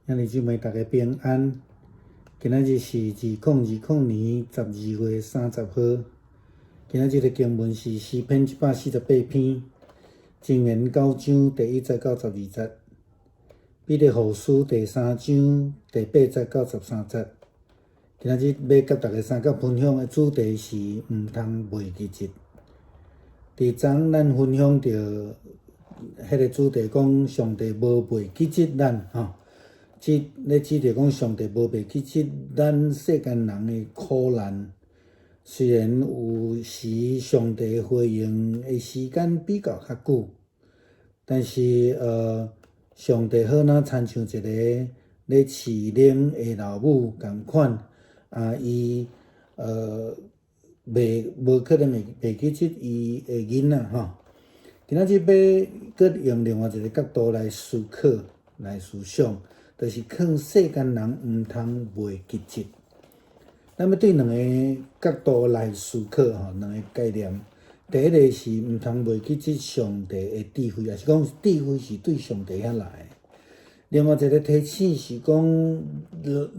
兄弟姊妹，大家平安。今仔日是2020年12月30号。今仔日的经文是诗篇148篇，箴言9章第1节到12节，彼得后书第3章第8节到13节。今仔日要甲大家三角分享的主题是毋通袂记节。伫昨咱分享到迄个主题，讲上帝无袂记节咱吼。咧指着讲上帝无袂记节咱世间人的苦难。虽然有时上帝回应的时间比较较久，但是上帝好若亲像一个咧饲奶的老母共款伊无可能袂记节伊的囡仔吼。今仔日要搁用另外一个角度来思考、来思想，就是劝世间人毋通袂记节。咱要对两个角度来思考吼，两个概念。第一个是毋通袂记节上帝的智慧，也是讲智慧是对上帝遐来的。另外一个提醒是讲，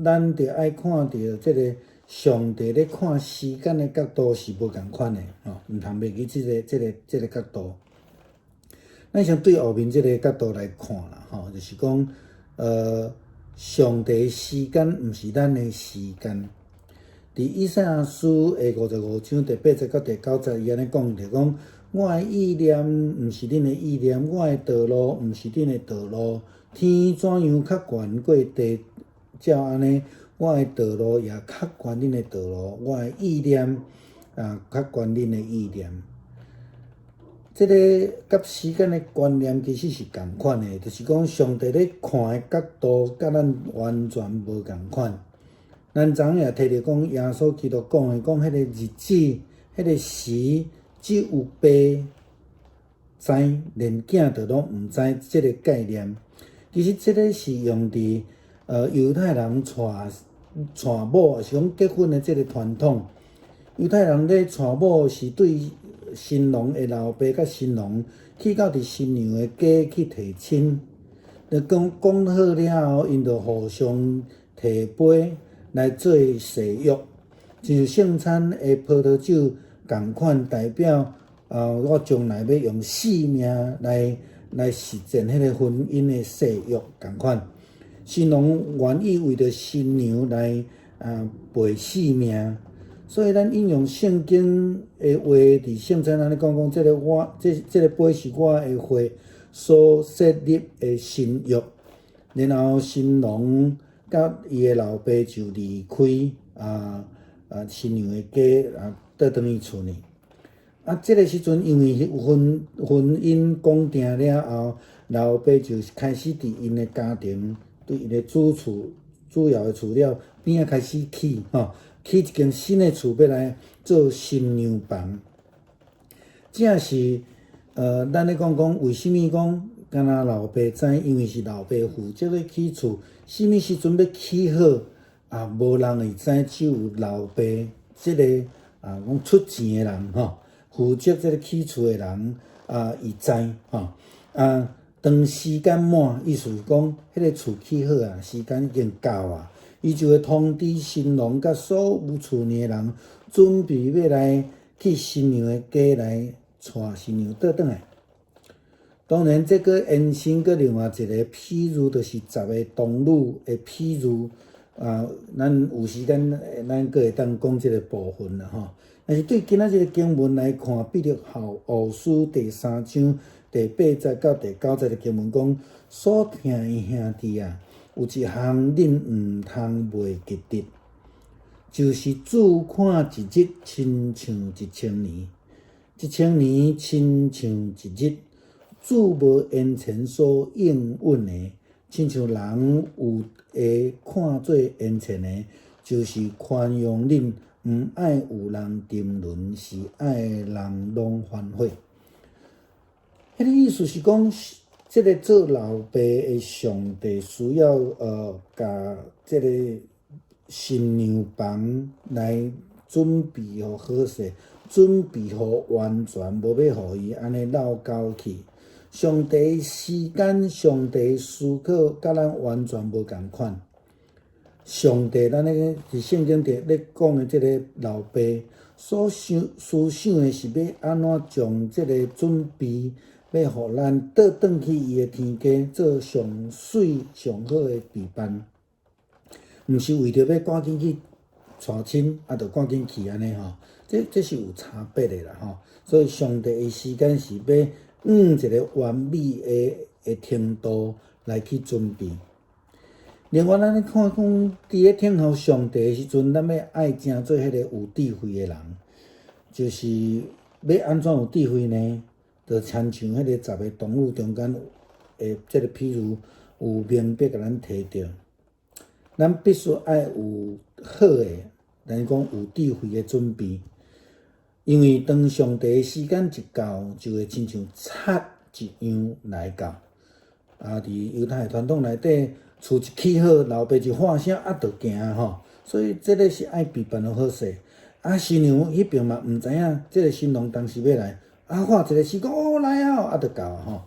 咱着爱看到即个上帝咧看时间的角度是无共款的吼，毋通袂记即个角度。咱先对后面即个角度来看啦吼，就是讲上帝的时间毋是咱的时间。伫以赛亚书的55章第8节到第9节，伊安尼讲着讲，我的意念毋是恁的意念，我的道路毋是恁的道路。天怎样较悬过地，照安尼，我的道路也较悬恁的道路，我的意念较悬恁的意念。即个甲时间的观念其实是共款的，就是讲上帝咧看的角度甲咱完全无共款。咱昨也提着讲，耶稣基督讲的，讲迄个日子、迄个时，只有爸知，连囝着拢毋知即个概念。其实即个是用伫犹太人娶某，是讲结婚的即个传统。犹太人咧娶某是对新郎的老爸甲新郎去到伫新娘的家去提亲，讲好了后，因着互相提杯来做誓约，就圣餐的葡萄酒共款，代表我将来要用性命来实践迄个婚姻的誓约共款。新郎愿意为着新娘来赔性命。所以咱引用圣经的话，伫圣餐安尼讲，这个杯是我的血所设立的新约。然后新郎甲伊的老爸就离开新娘的家倒转去厝里。这个时阵，因为婚姻讲定了后，老爸就开始伫因的家庭，对因的主要的厝了边开始起一间新的厝要来做新娘房。正是咱咧讲为什么讲敢若老爸知？因为是老爸负责咧起厝，什么时阵要起好无人会知，只有老爸即个讲出钱的人负责即个起厝的人伊知当时间满，意思是讲迄个厝起好时间已经到伊就会通知新郎甲所有厝内的人，准备要来去新娘的家来带新娘倒转来。当然，这个延伸个另外一个譬如，就是10个童女的譬如咱有时间咱阁会当讲这个部分啦吼。但是对今仔日个经文来看，彼得后书第3章第8节到第9节的经文讲，所听的兄弟有一项恁毋通袂记得，就是主看一日亲像1000年，1000年亲像一日。主无言前所应允的，亲像人有会看做言前的，就是宽容恁，毋爱有人沉沦，是爱人拢反悔。迄个意思是讲，这个做老爸的上帝需要甲这个新娘房来准备好势，准备好完全，无要互伊安尼落狗去。上帝的时间、上帝的思考，甲咱完全无共款。上帝，咱咧伫圣经咧讲的即个老爸所思想的是要安怎将即个准备，要互咱倒转去伊的天家，做上水上好的备班，毋是为着要赶紧去娶亲，就赶紧去安尼吼。这是有差别的啦吼。所以上帝的时间是要一个完美的程度来去准备。另外，咱咧看讲，伫咧听候上帝的时阵，咱要爱正做迄个有智慧的人。就是要安怎有智慧呢？就亲像迄个10个动物中间，即个譬如有明白甲咱提着，咱必须爱有好的，咱讲有智慧的准备。因为当上帝的时间一到，就会亲像贼一样来到。伫犹太传统内底，厝一起好，老爸一喊声就行吼。所以这个是爱备办的好势。新娘迄边嘛毋知影，即个新郎当时要来，喊一个时讲来啊，就到吼。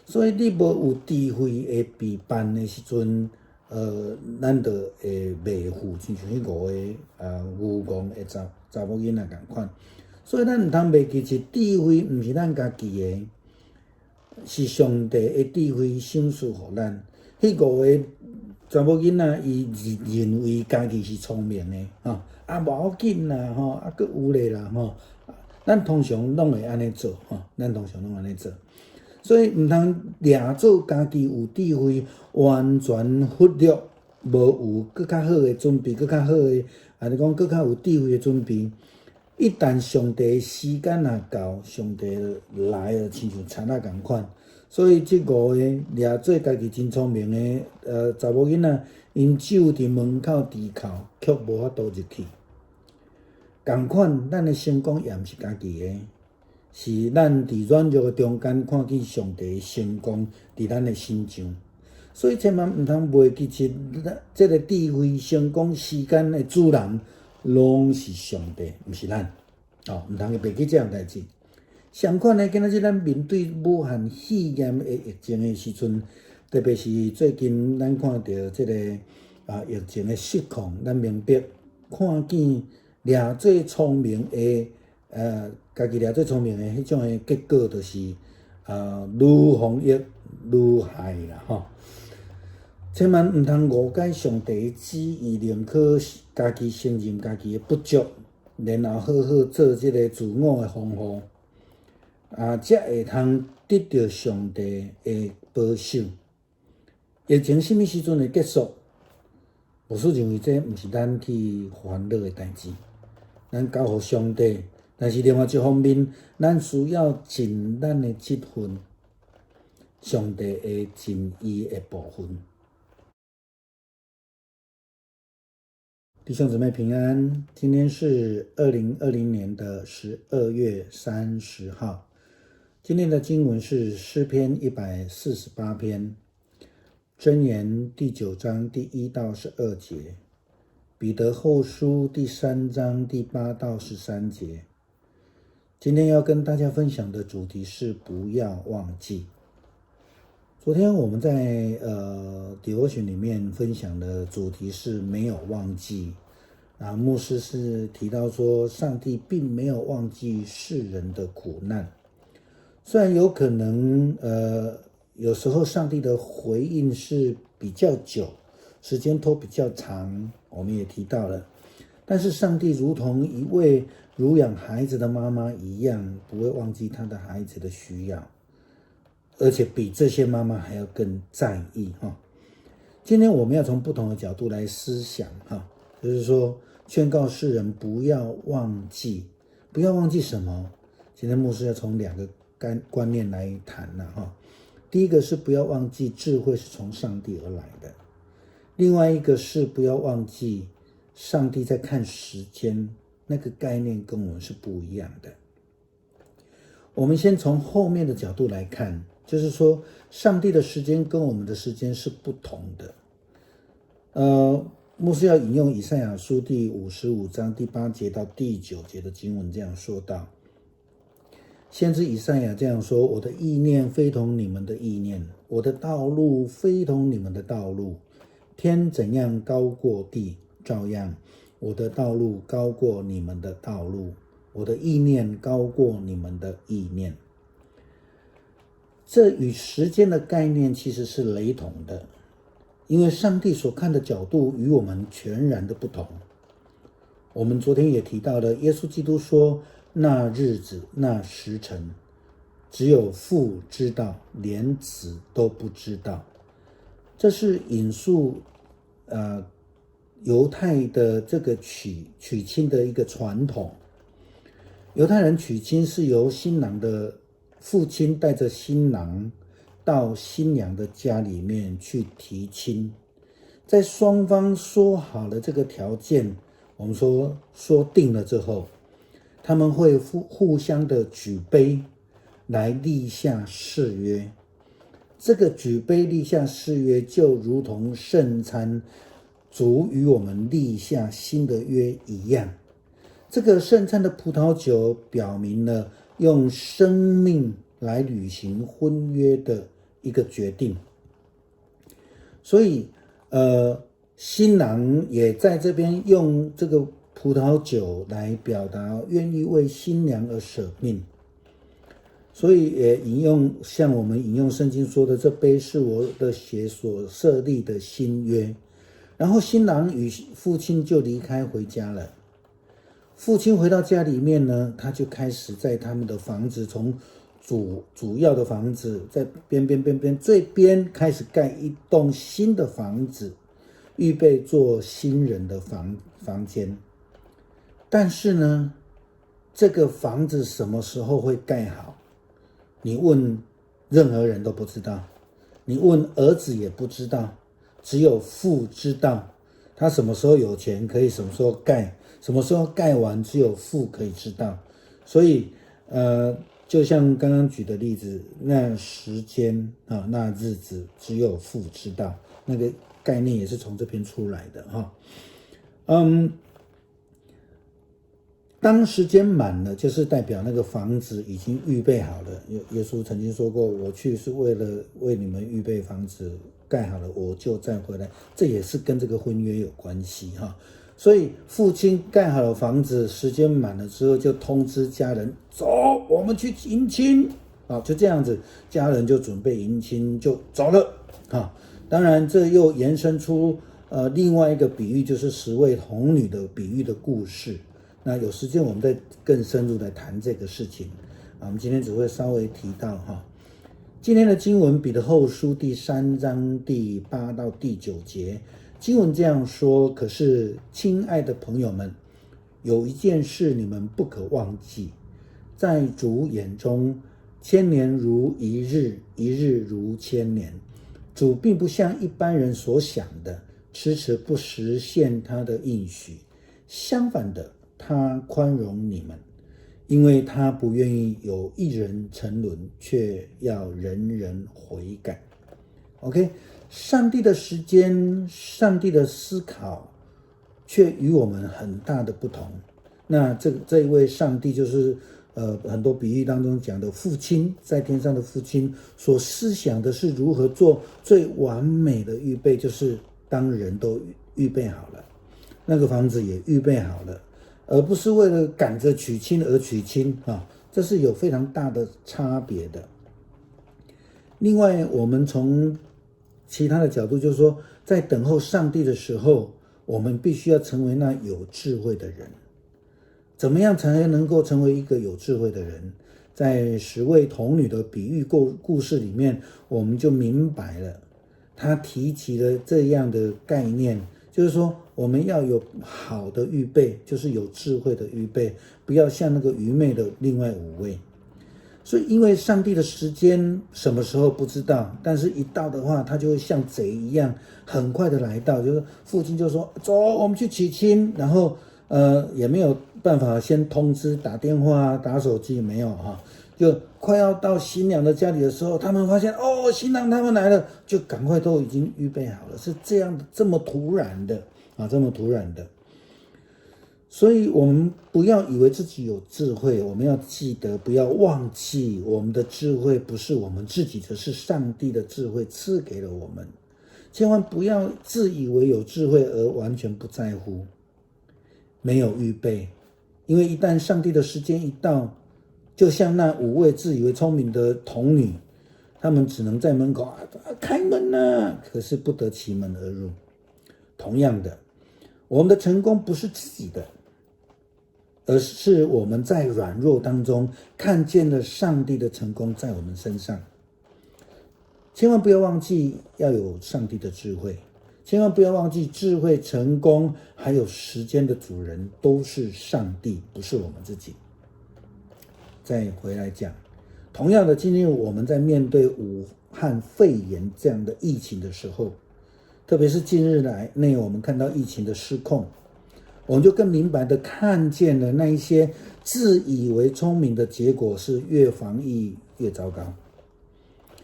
所以你无有智慧的备办的时阵，咱就会袂赴，亲像迄5个牛戆的查某囡仔共款。所以咱毋通袂记住，智慧毋是咱家己的，是上帝的智慧赏赐互咱。迄5个查某囡仔，伊认为家己是聪明的吼，无要紧啦吼，佫有咧啦吼。咱通常拢会安尼做吼，咱通常拢安尼做。所以毋通掠做家己有智慧，完全忽略无有更较好的准备，更较好的，安尼讲更较有智慧的准备。一旦上帝的时间若到，上帝来了，亲像贼仔共款。所以这5个掠做家己真聪明的查某囡仔，因守伫门口伫靠，却无法度入去。共款，咱的成功也毋是家己的，是咱伫软弱的中间看见上帝的成功伫咱的身上。所以千万毋通袂记起，这个智慧、成功、时间的主人，拢是上帝，毋是咱。毋通袂记这样代志。相款呢，今仔日咱面对武汉肺炎的疫情的时阵，特别是最近咱看到这个疫情的失控，咱明白看见掠做聪明的家己掠做聪明的迄种的结果，就是愈防疫愈害啦吼。千万毋通误解上帝的旨意，宁可家己承认家己的不足，然后好好做这个自我的防护。才会通得到上帝的保守。疫情什么时阵会结束？牧师认为这毋是咱去烦恼的代志，咱交互上帝。但是另外一方面，咱需要尽咱的这份，上帝会尽伊的部分。弟兄姊妹平安，今天是2020年的12月30号。今天的经文是诗篇148篇，箴言第9章第1到12节，彼得后书第3章第8到13节。今天要跟大家分享的主题是不要忘记。昨天我们在devotion 里面分享的主题是没有忘记。牧师是提到说，上帝并没有忘记世人的苦难。虽然有可能有时候上帝的回应是比较久，时间拖比较长，我们也提到了，但是上帝如同一位乳养孩子的妈妈一样，不会忘记他的孩子的需要，而且比这些妈妈还要更在意哈。今天我们要从不同的角度来思想哈，就是说劝告世人不要忘记，不要忘记什么？今天牧师要从2个观念来谈哈。第一个是不要忘记智慧是从上帝而来的，另外一个是不要忘记上帝在看时间，那个概念跟我们是不一样的。我们先从后面的角度来看，就是说上帝的时间跟我们的时间是不同的。牧师要引用以赛亚书第55章第8节到第9节的经文，这样说道：先知以赛亚这样说：我的意念非同你们的意念，我的道路非同你们的道路。天怎样高过地，照样我的道路高过你们的道路，我的意念高过你们的意念。这与时间的概念其实是雷同的，因为上帝所看的角度与我们全然的不同。我们昨天也提到了，耶稣基督说，那日子那时辰只有父知道，连子都不知道。这是引述犹太的这个娶亲的一个传统。犹太人娶亲是由新郎的父亲带着新郎到新娘的家里面去提亲，在双方说好了这个条件，我们说定了之后，他们会互相的举杯来立下誓约。这个举杯立下誓约，就如同圣餐主与我们立下新的约一样。这个圣餐的葡萄酒表明了用生命来履行婚约的一个决定。所以新郎也在这边用这个葡萄酒来表达愿意为新娘而舍命。所以也像我们引用圣经说的，这杯是我的血所设立的新约。然后新郎与父亲就离开回家了。父亲回到家里面呢，他就开始在他们的房子，从主要的房子在边最边开始盖一栋新的房子，预备做新人的房间。但是呢，这个房子什么时候会盖好？你问任何人都不知道，你问儿子也不知道，只有父知道。他什么时候有钱可以什么时候盖，什么时候盖完只有父可以知道。所以就像刚刚举的例子，那时间那日子只有父知道，那个概念也是从这边出来的哈。当时间满了，就是代表那个房子已经预备好了。耶稣曾经说过，我去是为了为你们预备房子，盖好了我就再回来。这也是跟这个婚约有关系哈。所以父亲盖好了房子，时间满了之后就通知家人，走，我们去迎亲啊，就这样子，家人就准备迎亲就走了啊。当然这又延伸出另外一个比喻，就是10位童女的比喻的故事。那有时间我们再更深入来谈这个事情我们今天只会稍微提到今天的经文彼得后书第3章第8到第9节，经文这样说：可是亲爱的朋友们，有一件事你们不可忘记，在主眼中1000年如一日，一日如1000年。主并不像一般人所想的迟迟不实现他的应许，相反的，他宽容你们，因为他不愿意有一人沉沦，却要人人悔改。OK， 上帝的时间，上帝的思考，却与我们很大的不同。那这一位上帝就是很多比喻当中讲的父亲，在天上的父亲所思想的是如何做最完美的预备，就是当人都预备好了，那个房子也预备好了，而不是为了赶着娶亲而娶亲这是有非常大的差别的。另外我们从其他的角度就是说，在等候上帝的时候，我们必须要成为那有智慧的人。怎么样才能够成为一个有智慧的人？在10位童女的比喻故事里面，我们就明白了，他提起了这样的概念，就是说我们要有好的预备，就是有智慧的预备，不要像那个愚昧的另外5位。所以因为上帝的时间什么时候不知道，但是一到的话，他就会像贼一样很快的来到，就是父亲就说走，我们去娶亲，然后也没有办法先通知，打电话打手机没有就快要到新娘的家里的时候，他们发现新郎他们来了，就赶快都已经预备好了，是这样的，这么突然的这么突然的。所以我们不要以为自己有智慧，我们要记得，不要忘记，我们的智慧不是我们自己的，是上帝的智慧赐给了我们。千万不要自以为有智慧而完全不在乎，没有预备。因为一旦上帝的时间一到，就像那5位自以为聪明的童女，他们只能在门口开门啊，可是不得其门而入。同样的，我们的成功不是自己的，而是我们在软弱当中看见了上帝的成功在我们身上。千万不要忘记要有上帝的智慧，千万不要忘记智慧、成功还有时间的主人都是上帝，不是我们自己。再回来讲，同样的，今天我们在面对武汉肺炎这样的疫情的时候，特别是近日来内我们看到疫情的失控，我们就更明白的看见了那一些自以为聪明的结果是越防疫越糟糕。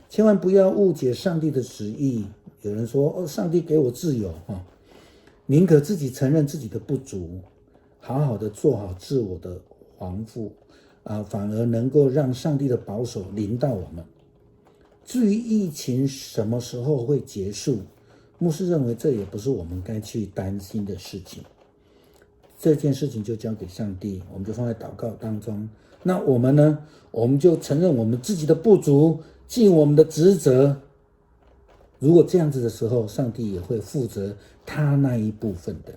千万不要误解上帝的旨意。有人说上帝给我自由，宁可自己承认自己的不足，好好的做好自我的防护反而能够让上帝的保守临到我们。至于疫情什么时候会结束，牧师认为这也不是我们该去担心的事情。这件事情就交给上帝，我们就放在祷告当中。那我们呢？我们就承认我们自己的不足，尽我们的职责。如果这样子的时候，上帝也会负责他那一部分的。